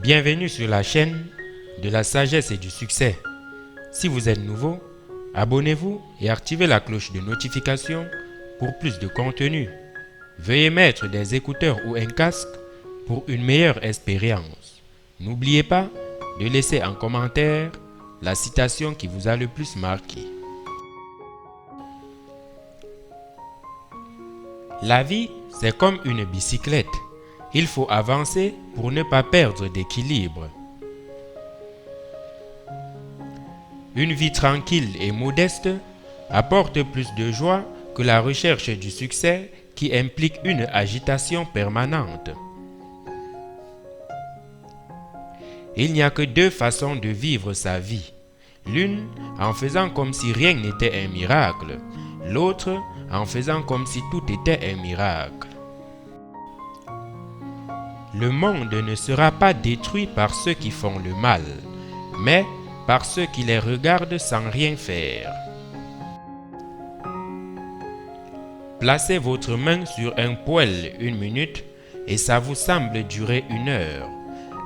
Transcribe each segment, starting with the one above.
Bienvenue sur la chaîne de la sagesse et du succès. Si vous êtes nouveau, abonnez-vous et activez la cloche de notification pour plus de contenu. Veuillez mettre des écouteurs ou un casque pour une meilleure expérience. N'oubliez pas de laisser en commentaire la citation qui vous a le plus marqué. La vie, c'est comme une bicyclette. Il faut avancer pour ne pas perdre d'équilibre. Une vie tranquille et modeste apporte plus de joie que la recherche du succès qui implique une agitation permanente. Il n'y a que deux façons de vivre sa vie. L'une en faisant comme si rien n'était un miracle, l'autre en faisant comme si tout était un miracle. Le monde ne sera pas détruit par ceux qui font le mal, mais par ceux qui les regardent sans rien faire. Placez votre main sur un poêle 1 minute et ça vous semble durer 1 heure.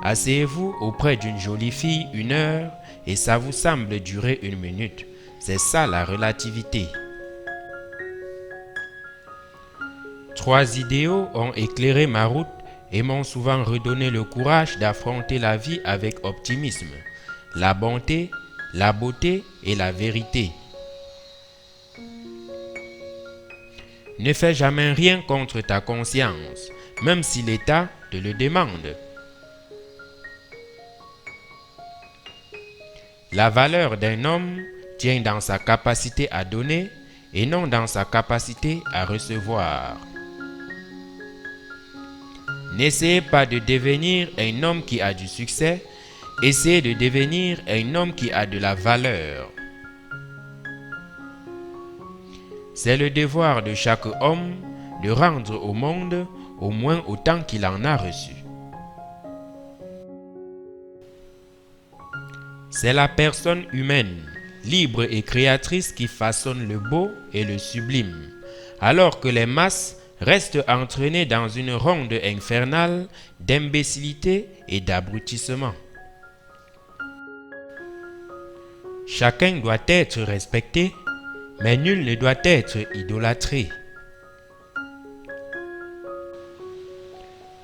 Asseyez-vous auprès d'une jolie fille 1 heure et ça vous semble durer 1 minute. C'est ça la relativité. 3 idéaux ont éclairé ma route et m'ont souvent redonné le courage d'affronter la vie avec optimisme. La bonté, la beauté et la vérité. Ne fais jamais rien contre ta conscience, même si l'État te le demande. La valeur d'un homme tient dans sa capacité à donner et non dans sa capacité à recevoir. N'essayez pas de devenir un homme qui a du succès, essayez de devenir un homme qui a de la valeur. C'est le devoir de chaque homme de rendre au monde au moins autant qu'il en a reçu. C'est la personne humaine, libre et créatrice qui façonne le beau et le sublime, alors que les masses restent entraînées dans une ronde infernale d'imbécilité et d'abrutissement. Chacun doit être respecté, mais nul ne doit être idolâtré.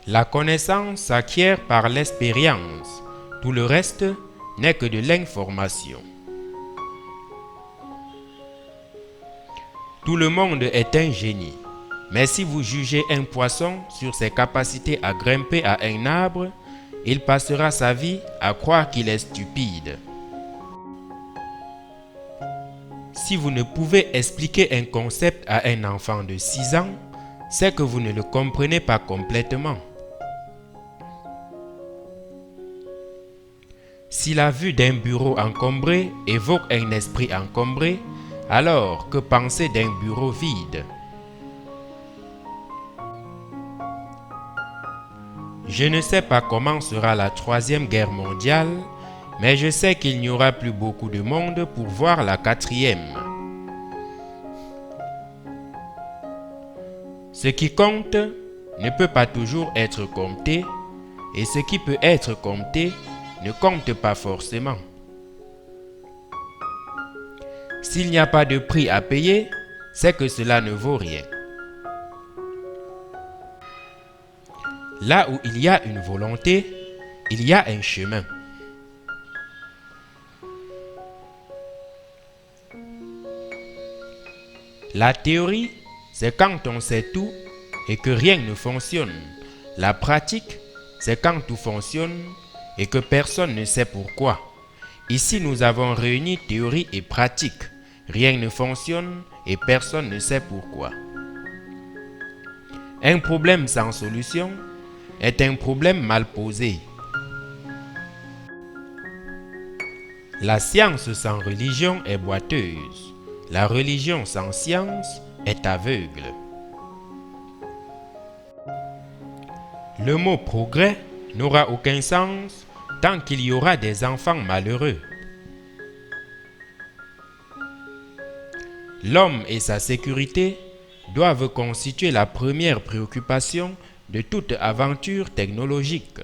La connaissance s'acquiert par l'expérience. Tout le reste n'est que de l'information. Tout le monde est un génie. Mais si vous jugez un poisson sur ses capacités à grimper à un arbre, il passera sa vie à croire qu'il est stupide. Si vous ne pouvez expliquer un concept à un enfant de 6 ans, c'est que vous ne le comprenez pas complètement. Si la vue d'un bureau encombré évoque un esprit encombré, alors que penser d'un bureau vide? Je ne sais pas comment sera la 3e guerre mondiale, mais je sais qu'il n'y aura plus beaucoup de monde pour voir la 4e. Ce qui compte ne peut pas toujours être compté, et ce qui peut être compté ne compte pas forcément. S'il n'y a pas de prix à payer, c'est que cela ne vaut rien. Là où il y a une volonté, il y a un chemin. La théorie, c'est quand on sait tout et que rien ne fonctionne. La pratique, c'est quand tout fonctionne et que personne ne sait pourquoi. Ici, nous avons réuni théorie et pratique. Rien ne fonctionne et personne ne sait pourquoi. Un problème sans solution est un problème mal posé. La science sans religion est boiteuse. La religion sans science est aveugle. Le mot progrès n'aura aucun sens tant qu'il y aura des enfants malheureux. L'homme et sa sécurité doivent constituer la première préoccupation de toute aventure technologique.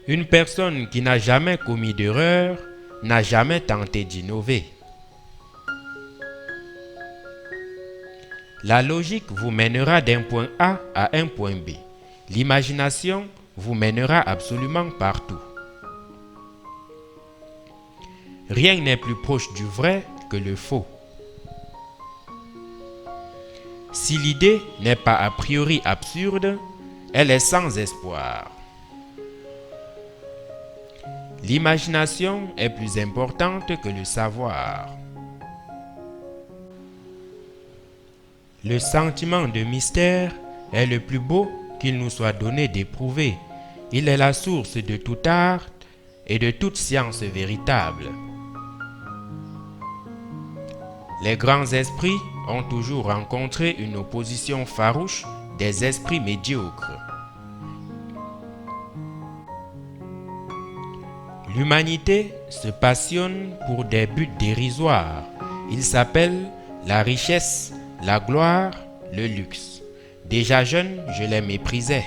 Une personne qui n'a jamais commis d'erreur n'a jamais tenté d'innover. La logique vous mènera d'un point A à un point B. L'imagination vous mènera absolument partout. Rien n'est plus proche du vrai que le faux. Si l'idée n'est pas a priori absurde, elle est sans espoir. L'imagination est plus importante que le savoir. Le sentiment de mystère est le plus beau qu'il nous soit donné d'éprouver. Il est la source de tout art et de toute science véritable. Les grands esprits ont toujours rencontré une opposition farouche des esprits médiocres. L'humanité se passionne pour des buts dérisoires. Ils s'appellent la richesse, la gloire, le luxe. Déjà jeune, je les méprisais.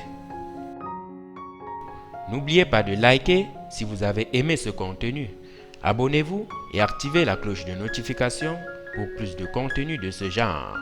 N'oubliez pas de liker si vous avez aimé ce contenu. Abonnez-vous et activez la cloche de notification pour plus de contenu de ce genre.